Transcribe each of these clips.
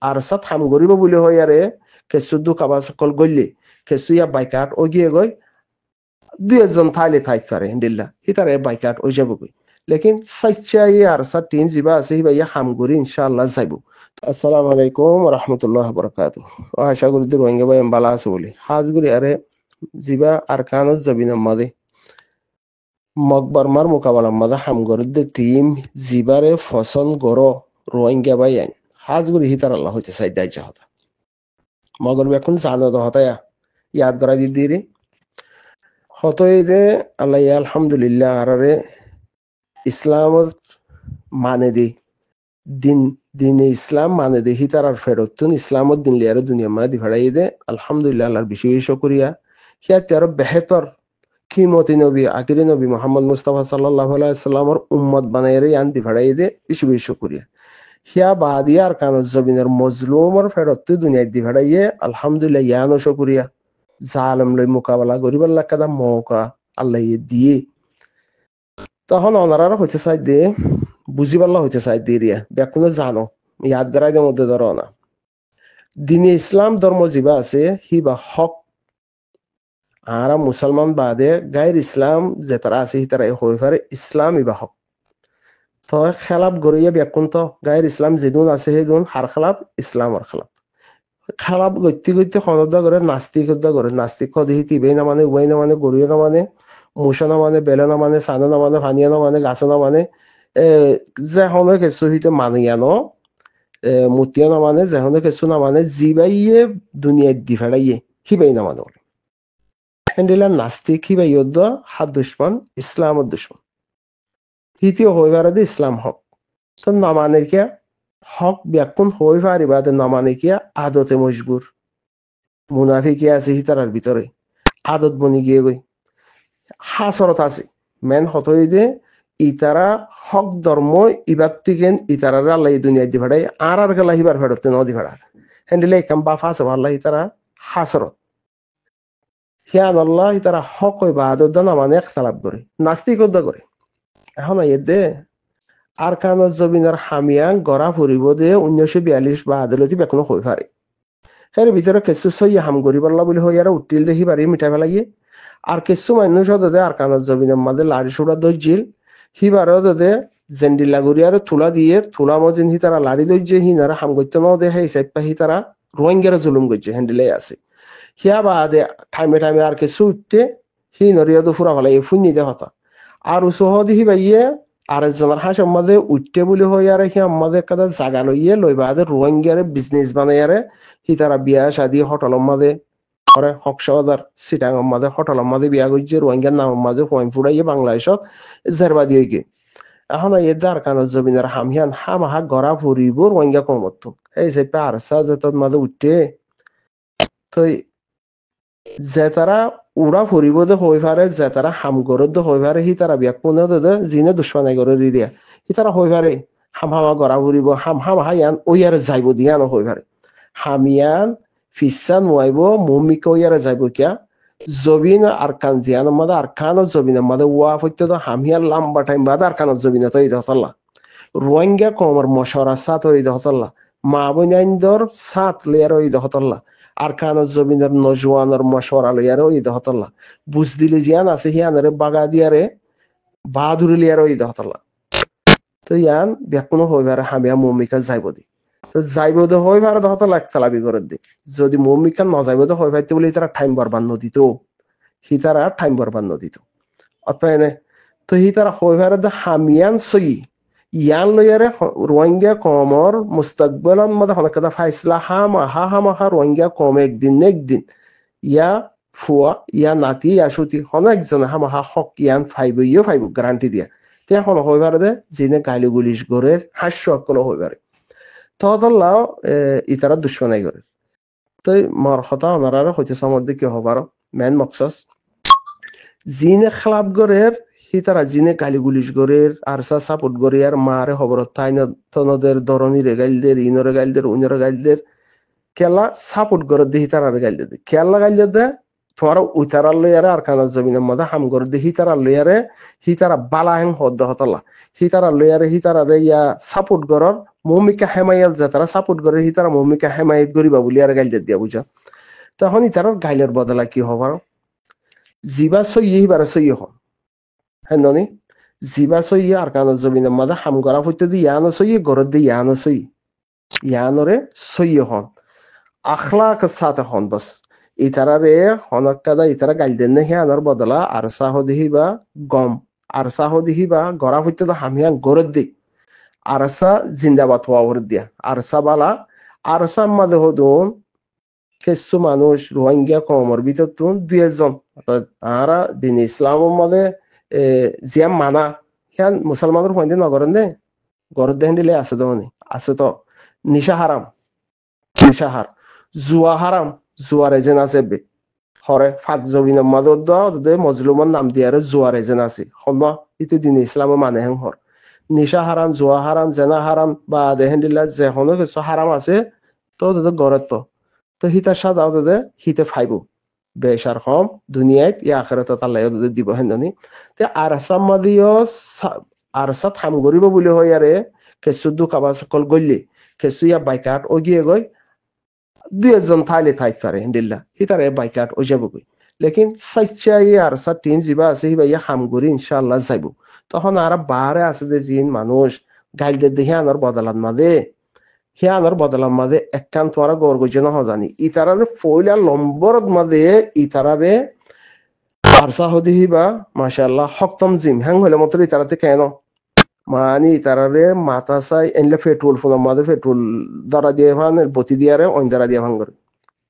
আরসাত হাম গরিব বলে হয় আরে কেসু দুকাবা সকল গল্লি কেসু ইয়া বাইকাট ও গিয়ে গই দুই একজন থাইলে থাইক পারে হিন্দিল্লা হিতারে বাইকাট ও যাব গই লেকিন সাইচাই আরসাত টিম জিবা আছে হিবা ইয়া হাম গরি ইনশাআল্লাহ যাইব। আসসালামু আলাইকুম ওয়া রাহমাতুল্লাহি ওয়া বারাকাতুহু। আশা করি যে রোহিঙ্গা ভাই বালা আছে বলি হাজগুরি আরে জিবা আরকানত জবিন মাদে মকবরমার মোকাবেলা মাদে হাম গরিদের টিম জিবারে ফসন গরো রোহিঙ্গা ভাই আইন হাজগুরি হিতার আল্লাহ হইতে চাই দায় হতা মগর এখন জানো তো হতায়া ইয়াদ করা দিদি হতই দে আল্লাহ আলহামদুলিল্লাহ আরে ইসলাম মানে দি দিন দিনে ইসলাম মানে দে হিতার আর ফেরতুন ইসলামত দিন লিয়ারে দুনিয়া মা দি ভাড়াই দে আলহামদুলিল্লাহ আল্লাহর বেশি শুকরিয়া হিয়াতে আরো বেহতর কিমতি নবী আকিরি নবী মোহাম্মদ মুস্তাফা সাল্লাল্লাহু আলাইহি ওয়াসাল্লামর উম্মত বানাইরে আন দি ভাড়াই দে বেশি শুকরিয়া হিয়া বাদিয়া আর কানুজ জবিনের মজলুমর ফেরত দুনিয়ার দি ভাড়াইয়ে আলহামদুলিল্লাহ ইয়ানো শুকরিয়া জালেম লই মোকাবেলা করিবার লাগাদা মৌকা আল্লাহ দিয়ে তখন ওনারা হইতে চাই দে বুঝিবাল্লা হইতে চাই দিয়ে রিয়া বেকুনে জানো ইয়াদ গড়াইদের মধ্যে ধরো না দিনে ইসলাম ধর্ম জিবা আছে হিবা হক আর মুসলমান বাদে গায়ের ইসলাম যে তারা আছে তারা হয়ে পারে ইসলাম ইবা হক তো খেলাপ গড়িয়া বেকুন তো গায়ের ইসলাম যেদুন আছে সেদুন হার খেলাপ ইসলামর খেলাপ খারাপ গতি গতি খনদা করে নাস্তিক করে নাস্তিক দিহি তিবেই না মানে উবাই না মানে গরুয়ে না মানে মুসা না মানে বেলে না মানে সানা না মানে ফানিয়া না মানে গাছ না মানে যে হনে কিছু হইতে মানিয়ানো মুতিয়া না মানে যে হনে কিছু না মানে জিবাইয়ে দুনিয়ায় দি ফেড়াইয়ে হিবাই না মানে হ্যান্ডিলা নাস্তিক হিবাই হাত দুশ্মন ইসলামত দুশ্মন হিতিও হয়ে বেড়াতে ইসলাম হক তো না মানে কে হক ব্যাকুন হয়ে পারিবা না মানে কি আদতে মজবুর মুনাফিকি আছে হিতারার ভিতরে আদত বনি গিয়ে গই হাসরত আছে মেন হতই দে ইতারা হক ধর্ম ইবার থেকে ইতারা আল্লাহ দুনিয়ায় দি ভাড়াই আর গেলা হিবার ফেরত নদী ভাড়া হ্যান্ডিলে কাম বাফ আছে আল্লাহ ইতারা হাসরত হিয়ান আল্লাহ ইতারা হক হইবা আদত না মানে একসালাপ করে নাস্তিক করে এখন দে আর কানত জবিনের হামিয়াং গড়া ফুরিব দে 1942 বা আদালতি বেকনো হয়ে পারে এর ভিতরে কিছু সইয়া হাম গরি পাল্লা বলে হই আর উঠিল দেখি পারি মিঠা ফেলাইয়ে আর কিছু মানুষ দে আর কানত জবিনের মাঝে লাড়ি সুড়া দইজিল হিবারও দে জেন্ডিলা গড়ি আর তুলা দিয়ে তুলা মজিন হি তারা লাড়ি দইজে হিনারা হাম গইতে ন দে হে সাইপা হি তারা রোহিঙ্গার জুলুম গইছে হ্যান্ডিলে আছে হিয়া বাদে টাইমে টাইমে আর কিছু উঠতে হি নরিয়া দো ফুরা ফেলাই ফুন্নি দে হতা আর উসহ দিহি বাইয়ে আর একজনের হাস আমাদের উঠতে বলে হই আর কি আমাদের কাদা জাগা লইয়ে লইবা রোহিঙ্গারে বিজনেস বানাইয়ারে হি তারা বিয়া শাদি হোটেল মাঝে করে হকসবাদার সিটাং মাঝে হোটেল মাঝে বিয়া করছে রোহিঙ্গার নাম মাঝে পয়েন্ট ফুড়াইয়ে বাংলাদেশত জেরবাদি হইকে এখন এই দার কানত জমিনের হামিয়ান হামাহা গড়া ফুরিব রোহিঙ্গা কমত এই যে পারসা যেতত মাঝে উঠতে তো যে তারা উড়া ফুরিব দে হই পারে যে তারা হাম গরদ হই পারে হি তারা বিয়াক কোনে দে জিনে দুশ্মনাই করে রিয়া হি তারা হই পারে হাম হামা গড়া ফুরিব হাম হাম হায়ান ওয়ার যাইব দিয়ানো হই পারে হামিয়ান ফিসান ওয়াইব মুমিক ওয়ার যাইব কিয়া জবিন আরকান জিয়ান মাদা আরকান জবিন মাদা ওয়া ফইতে তো হামিয়ান লম্বা টাইম বাদ আরকান জবিন তো এই দতল্লা রোহিঙ্গা কমর মশরা সাত ওই দতল্লা মা বইনাইন্দর সাত লেয়ার ওই দতল্লা আর কানত জমিনের নজওয়ানের মশওয়ারা লইয়ারে ওই দহতল্লা বুঝ দিলে জিয়ান আছে হিয়ানরে বাগা দিয়ারে বাহাদুরি লিয়ারে ওই দহতল্লা তো ইয়ান বেকুনো হইবারে হামিয়া মমিকা যাইব দি তো যাইব দে হইবারে দহতল্লা একতলাবি করে দি যদি মমিকা ন যাইব দে হই পাইতে বলে তারা টাইম বরবাদ নদিত হি তারা টাইম বরবাদ নদিত অতএনে তো হি তারা হইবারে দে হামিয়ান সই ইয়ান লইয়ারে রোহিঙ্গা কমর মুস্তাকবালান মধ্যে হনকাদা ফাইসলা হামা রোহিঙ্গা কম একদিন ইয়া ফুয়া ইয়া নাতি ইয়া সুতি হন একজনে হামাহা হক ইয়ান ফাইব গ্যারান্টি দিয়া তে হন হইবারে দে জিনে গালি গুলিশ করে হাস্য অকল হইবারে তহতল্লাও ইতারা দুশ্মনাই করে তো মর কথা ওনারা হইতে সমধ্যে কি হবার মেন মকসস জিনে খেলাপ গরের হি তারা জিনে গালি গুলিশ গরের আর সাপোর্ট গরে আর মারে খবর তাই নদের ধরনী রেগাইলদের ইনরে গাইলদের উনরে গাইলদের কেলা সাপোর্ট করে দিহি তারা গাইল দে কেলা গাইল দে তোমার উইতারা লইয়ারে আর কানা জমিনের মধ্যে হাম করে দিয়ে হিতারা লইয়ারে হিতারা বালা হেং হদ্দ হতলা হিতারা লইয়ারে হিতারারে ইয়া সাপোর্ট করার মৌমিকা হেমায়ত যে তারা সাপোর্ট করে হিতারা মৌমিকা হেমায়ত করিবা বলি আর গাইল দিয়া বুঝা তখন ইতারার গাইলের বদলা কি হবার জিবা সই হিবারে সই হন হ্যাঁ ননি জিবা সই আর কানা জমিনের মধ্যে হাম করা হইতে দিয়ে ইয়ানো সই গরর দিয়ে ইয়ানো সই ইয়ানরে সই হন আখলাক সাথে হন বাস ইতারারে হনকাদা ইতারা গাইল দেন না হিয়ানোর বদলা আর সাহ দিহিবা গম আর সাহ দিহিবা গড়া হইতে তো হামিয়ান গরর দি আরসা জিন্দাবাদ হওয়ার দিয়া আরসা বালা আরসা মাঝে হদুন কিছু মানুষ রোহিঙ্গা কমর ভিতর তুন 2 জন তারা দিন ইসলামের মধ্যে জিয়া মানা হিয়ান মুসলমানের হইতে নগরেন দে গরর দেন দিলে আছে তো আছে তো নিশা হারাম নিশাহার জুয়া হারাম জুয়ার এজেন্ট আছে বে হরে ফাঁক জমিনের মাঝে মজলুমের নাম দিয়ে জুয়ার এজেন্ট আছে হন ইতি দিন ইসলামে মানে হেন হর নিশা হারাম জুয়া হারাম জেনা হারাম বা দেহেন দিলা যে কোনো কিছু হারাম আছে তো তাদের গড়ের তো হিতার সাদা তাদের হিতে ফাইব বেশার কম দুনিয়ায় ই আখেরাতে তাল্লাই তাদের দিব হেননি তে আরসাম মাদিও আরসাত হাম গরিব বলে হয় আরে কেসু দুকাবা সকল গল্লি কেসু ইয়া বাইকাট ও গিয়ে গই 2 জন থাইলে থাইত পারে হিন্দিল্লা হিতারে বাইকাট ও যাব গই লেকিন সাইচাই আরসা টিম জিবা আছে হিবা ইয়া হাম গরি ইনশাআল্লাহ যাইব তখন আর বারে আছে যে জিন মানুষ গাইল দেখে আনার বদলান মাঝে হিয়ানোর বদলার মাঝে একখান তোমার গড় গজে না জানি ইতারারে ফইলা লম্বরত মাঝে ইতারারে আরসা হদিহিবা মাশাআল্লাহ হকতম জিম হ্যাং হলে মতো ইতারাতে কেন মানে ইতারারে মাথা চাই এনলে পেট্রোল ফোনের মাঝে পেট্রোল দ্বারা দিয়ে ভান বতি দিয়ারে অন দ্বারা দিয়ে ভাঙ করে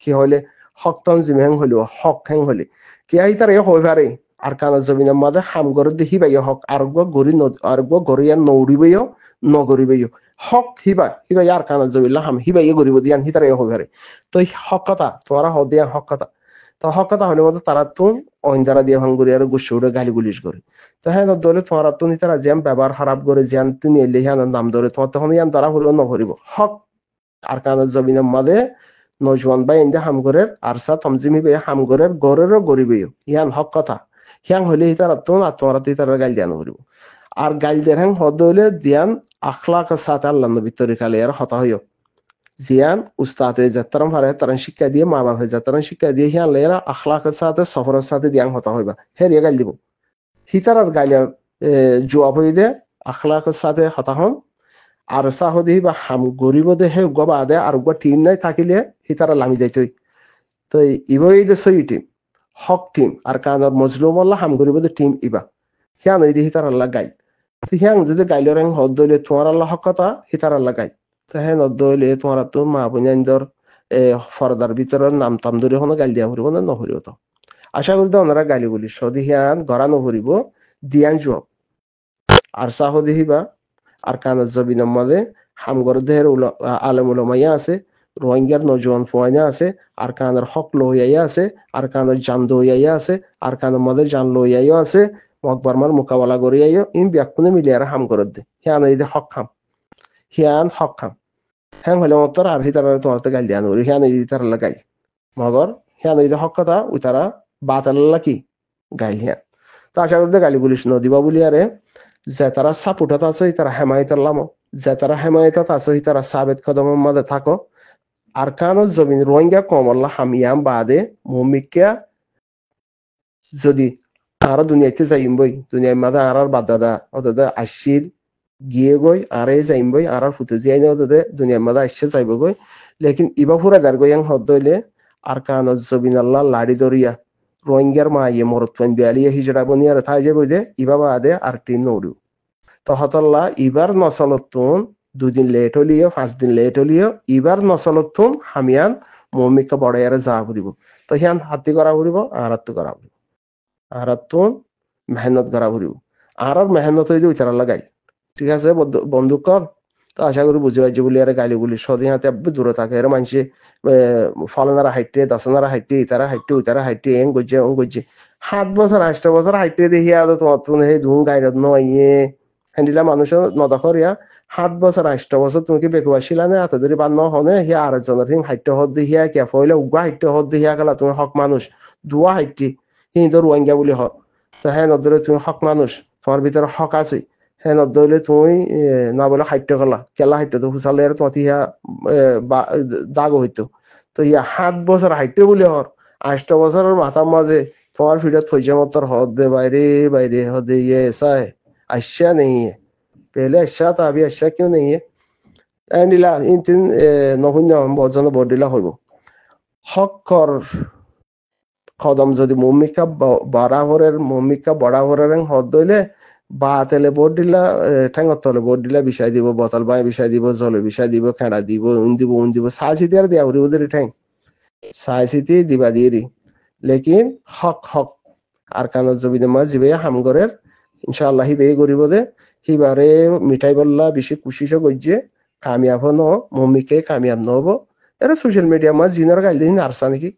কি হইলে হকতম জিম হ্যাং হইল হক হ্যাং হইলে কি ইতারা হই পারে আর কানা জমিনের মাঝে হাম করে দেখি ভাই হক আরগো গরিয়া নৌরিবেও নগরিবেও হক হিবা হিবা ইয়ার কানা জমিল্লা হাম হিবা ইয়ে গরিব দিয়ান হিতারা হই পারে তো হক কথা তোমারা হ দিয়া হক কথা তো হক কথা হলে মতো তারা তুন অন দ্বারা দিয়ে ভাঙ করি আর গুসে উড়ে গালি গুলিশ করে তো হ্যাঁ দলে তোমার তুন তারা জ্যাম ব্যবহার খারাপ করে জ্যান তুমি এলে হ্যাঁ নাম ধরে তোমার তখন ইয়ান ধরা হইব নভরিব হক আর কানা জমিনের মাঝে নজওয়ান বাই এন্দে হাম করে আর সা তমজিমি বে হাম করে গরেরও গরিবেও ইয়ান হক কথা হিয়াং হইলে হিতারা তুন আর তোমার তারা গাইল দিয়ানো করিব আর গাইল দের হ্যাং হদ হইলে দিয়ান আখলাক সাথে আল্লাহ নবী তরিকালে আর হতা হইও জিয়ান উস্তাদে যাত্রাম হারে তারা শিক্ষা দিয়ে মা বাপে যাত্রাম শিক্ষা দিয়ে হিয়ান লেরা আখলাকের সাথে সফরের সাথে দিয়াং হতা হইবা হেরিয়া গাইল দিব হিতারার গাইলার জবাব হই দে আখলাকের সাথে হতা হন আর সাহদি বা হাম গরিব দে হে গবা দে আর গবা টিম নাই থাকিলে হিতারা লামি যাইতই তো ইবই দে সই টিম হক টিম আর কানার মজলুম আল্লাহ হাম গরিব দে টিম ইবা হিয়ান ওই দে হিতার আল্লাহ গাইল হিয়াং যদি গাইলের হদ দইলে তোমার আল্লাহ হক কথা হিতার আল্লাহ গাইল হ্যাঁ নদলে তোমার তো মা বোনাইন্দর ফরদার ভিতরে নাম তাম ধরে কোনো গালি দিয়া ফুরিব না নফরিব তো আশা করি তো ওনারা গালি বলি সদি হিয়ান গড়া নফরিব দিয়ান জবাব আর সাহ দিহিবা আর কানের জবিনের মাঝে হামগর দেহের আলেম উলামাইয়া আছে রোহিঙ্গার নজওয়ান ফোয়াইনা আছে আর কানের হক লইয়াইয়া আছে আর কানের জান দইয়াইয়া আছে আর কানের মাঝে জান লইয়াইয়া আছে মকবরমার মোকাবেলা করিয়াইয়া ইন ব্যাকুনে মিলিয়ারা হাম করে দে হিয়ান এই যে হক খাম হিয়ান হক খাম হ্যাঁ হলে মতর আর হিতারা তোমার তো গাইল দিয়ান হিয়ান এই তারা লাগাই মগর হিয়ান এই হক কথা ওই তারা বাতাল্লা কি গাইল হিয়ান তো আশা করতে গালি বলিস নদিবা বলি আরে যে তারা সাপোর্টত আছে তারা হেমায়তের লামো যে তারা হেমায়তত আছে তারা সাবেত কদমের মাঝে থাকো আর কানো জমিন রোহিঙ্গা কমল্লা হামিয়াম বাদে মমিকা যদি আরো দুনিয়াতে যাইম বই দুনিয়ার মাঝে আর বাদ দাদা অত আসিল গিয়ে গই আর যাইম বই আর ফুটে যাই না ওদের দুনিয়ার মাঝে আসছে যাইব গই লেকিন ইবা ফুরা দার গই হদ হইলে আর কানো জমিন আল্লাহ লাড়ি দরিয়া রোহিঙ্গার মা ইয়ে মরতফান বিয়ালিয়া হিজড়া বনিয়ার থাই যে বই দে ইবা বাদে আর টিম নৌড়ু তো হতল্লা ইবার নসলতুন 2 দিন লেট হলিও 5 দিন লেট হলিও ইবার নসলতুন হামিয়ান মমিকা বড়াইয়ারে যা করিব তো হিয়ান হাতি করা করিব আর হাত করা করিব আর তুন মেহনত করা করিব আর মেহনত হইতে উচারা লাগাই ঠিক আছে বন্ধু কর তো আশা করি বুঝে পাইছি বলি আর গালি গুলি সদি হাতে দূরে থাকে এর মানুষে ফলনারা হাইটে দাসনারা হাইটে ইতারা হাইটে উতারা হাইটে এং গজ্জে 7 বছর 8 বছর হাইটে দেখি আর তোমার সেই ধুম গাইরত নয় হ্যান্ডিলা মানুষের নদখরিয়া 7 বছর 8 বছর তুমি কি বেকুয়াশিলা না এত ধরে বান্ন হনে হিয়া আরেকজনের হিং হাইটে হদ দি হিয়া কে ফইলে উগা হাইটে হদ দি হিয়া গেলা তুমি হক মানুষ দুয়া হাইটি হিন্দু রোহিঙ্গা বলি হক তো হ্যাঁ নদরে তুমি হক মানুষ তোমার ভিতরে হক আছে হ্যাঁ নদরে তুমি না বলে হাইটে গেলা কেলা হাইটে তো হুসালে আর তোমার হিয়া দাগ হইতো তো ইয়া 7 বছর হাইটে বলি হর 8 বছরের মাথার মাঝে তোমার ফিডত হইছে মতর হদ দে বাইরে বাইরে হদে ইয়ে এসা है अच्छा नहीं है पहले अच्छा था अभी अच्छा क्यों नहीं है এন্ডিলা ইনতিন নহুন্য বজন বডিলা হইব হকর কদম যদি মমিকা বড়াহরের হদ দইলে বা তেলে বডিলা ঠেঙ্গর তলে বডিলা বিষয় দিব বোতল বাই বিষয় দিব জলে বিষয় দিব খেড়া দিব উন দিব সাইসিতে আর দিয়া উড়ি উদরি ঠেং সাইসিতে দিবা দিয়েরি লেকিন হক আর কানত জবিদে মা জিবে হামগরের ইনশাআল্লাহ হিবে গরিব দে হিবারে মিঠাই বললা বেশি কুশিস গজ্জে কামিয়াব ন মমিকে কামিয়াব নহব এরা সোশ্যাল মিডিয়া মা জিনের গাইল দিন আরসা নাকি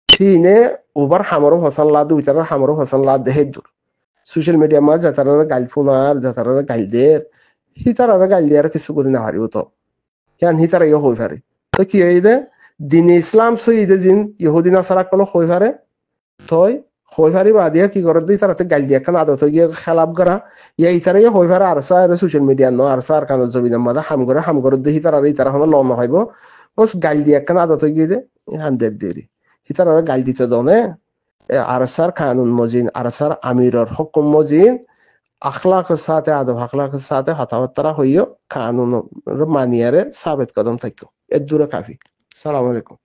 ঠিনে ওভার হামরো ফসল লাদ উইতার হামরো ফসল লাদ দেহে দূর সোশ্যাল মিডিয়া মা যাতারা গাইল ফোনার যাতারা গাইল দের হিতারা গাইল দিয়ে আর কিছু করি না হারিব তো কেন হিতারা ইয়ে হই পারে তো কি এই দে দিন ইসলাম সই দে জিন ইহুদিন আসারা কল হই পারে তই হই পারি বা দিয়া কি করে দিই তারাতে গাইল দিয়ে কান আদত গিয়ে খেলাপ করা ইয়া ইতারা ইয়ে হই পারে আরসা আর সোশ্যাল মিডিয়া ন আরসা আর কানত জবিন মাদা হাম করে দিই তারা ইতারা হলো ল নহইব বস গাইল দিয়ে কান আদত গিয়ে দে হান্ডেড দেরি হিতারা গাইল দিতে দনে আরসার কানুন মজিন আরসার আমিরর হুকুম মজিন আখলাকের সাথে আদব আখলাকের সাথে হতাহত্তরা হইও কানুন মানিয়ারে সাবেত কদম থাকো এর দূরে কাফি। সালাম আলাইকুম।